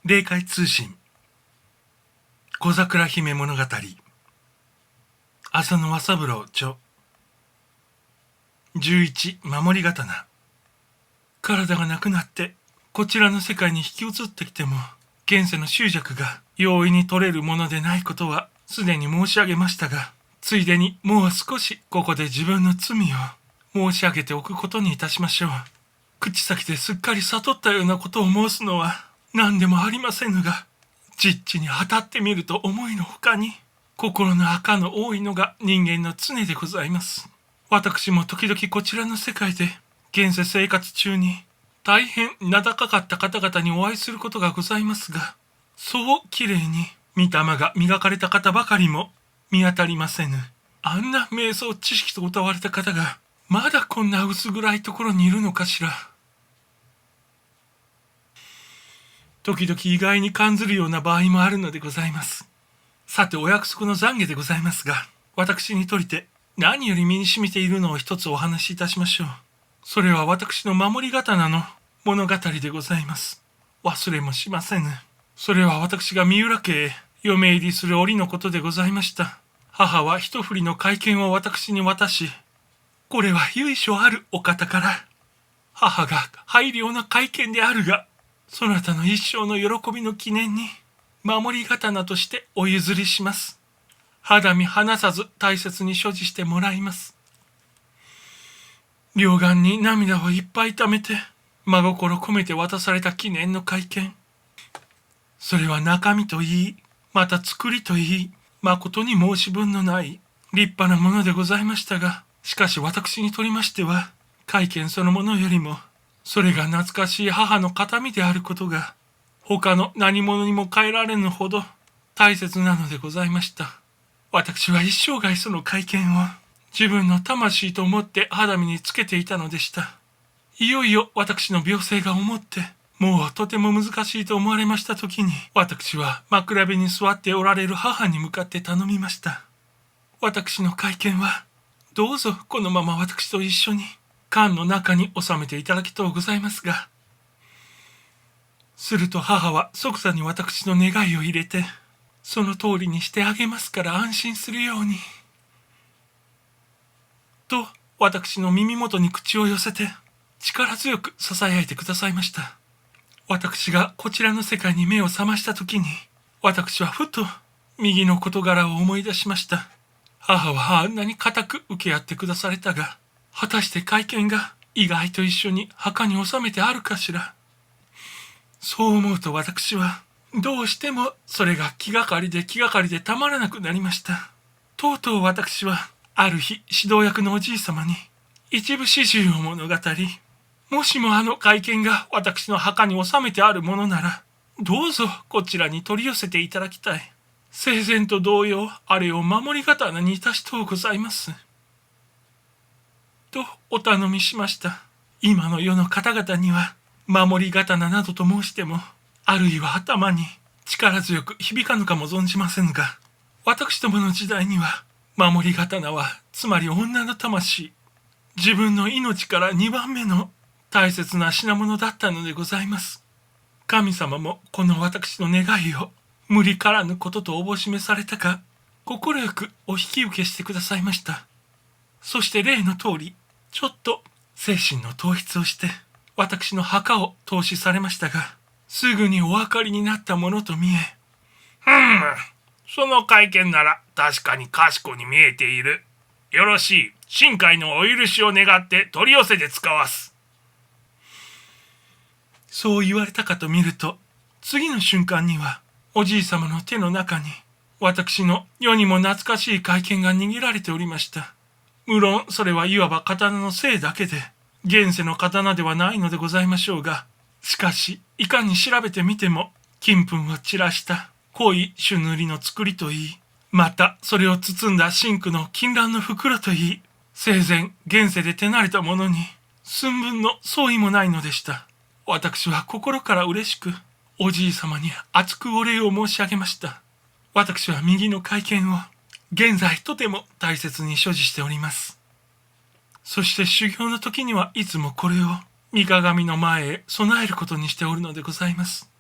霊界通信小桜姫物語浅野和三郎著11守り刀。体がなくなってこちらの世界に引き移ってきても現世の執着が容易に取れるものでないことはすでに申し上げましたが、ついでにもう少しここで自分の罪を申し上げておくことにいたしましょう。口先ですっかり悟ったようなことを申すのは何でもありませぬが、実地に当たってみると思いのほかに心の垢の多いのが人間の常でございます。私も時々こちらの世界で現世生活中に大変名高かった方々にお会いすることがございますが、そうきれいに御霊が磨かれた方ばかりも見当たりませぬ。あんな瞑想知識と謳われた方がまだこんな薄暗いところにいるのかしら。時々意外に感ずるような場合もあるのでございます。さて、お約束の懺悔でございますが、私にとりて何より身に染みているのを一つお話しいたしましょう。それは私の守り刀の物語でございます。忘れもしませぬ。それは私が三浦家へ嫁入りする折のことでございました。母は一振りの懐剣を私に渡し、これは由緒あるお方から、母が拝領の懐剣であるが、そなたの一生の喜びの記念に守り刀としてお譲りします。肌身離さず大切に所持してもらいます。両眼に涙をいっぱい溜めて真心込めて渡された記念の懐剣。それは中身といい、また作りといい、誠に申し分のない立派なものでございましたが、しかし私にとりましては懐剣そのものよりもそれが懐かしい母の形見であることが他の何者にも変えられぬほど大切なのでございました。私は一生涯その懐剣を自分の魂と思って肌身につけていたのでした。いよいよ私の病勢が思ってもうとても難しいと思われました時に、私は枕辺に座っておられる母に向かって頼みました。私の懐剣はどうぞこのまま私と一緒に缶の中に収めていただきとうございますが。すると母は即座に私の願いを入れて、その通りにしてあげますから安心するようにと私の耳元に口を寄せて力強く囁いてくださいました。私がこちらの世界に目を覚ました時に、私はふと右の事柄を思い出しました。母はあんなに固く受け合ってくだされたが、果たして懐剣が意外と一緒に墓に収めてあるかしら。そう思うと私はどうしてもそれが気がかりでたまらなくなりました。とうとう私はある日指導役のおじい様に一部始終を物語り、もしもあの懐剣が私の墓に収めてあるものなら、どうぞこちらに取り寄せていただきたい。生前と同様あれを守り刀にいたしとうございますとお頼みしました。今の世の方々には守り刀などと申しても、あるいは頭に力強く響かぬかも存じませんが、私どもの時代には守り刀はつまり女の魂、自分の命から2番目の大切な品物だったのでございます。神様もこの私の願いを無理からぬこととおぼしめされたか、快くお引き受けしてくださいました。そして例の通り、ちょっと精神の統一をして私の墓を投資されましたが、すぐにお分かりになったものと見え、その会見なら確かに賢に見えている。よろしい、神界のお許しを願って取り寄せて使わす。そう言われたかと見ると、次の瞬間にはおじい様の手の中に私の世にも懐かしい懐剣が握られておりました。無論それはいわば刀のせいだけで、現世の刀ではないのでございましょうが、しかしいかに調べてみても金粉を散らした濃い朱塗りの作りといい、またそれを包んだ真紅の金蘭の袋といい、生前現世で手慣れたものに寸分の相違もないのでした。私は心から嬉しくおじい様に厚くお礼を申し上げました。私は右の懐剣を現在とても大切に所持しております。そして修行の時にはいつもこれを御鏡の前へ備えることにしておるのでございます。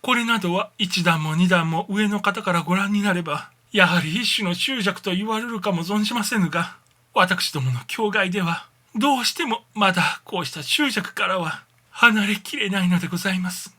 これなどは一段も二段も上の方からご覧になれば、やはり一種の執着と言われるかも存じませぬが、私どもの境外では、どうしてもまだこうした執着からは離れきれないのでございます。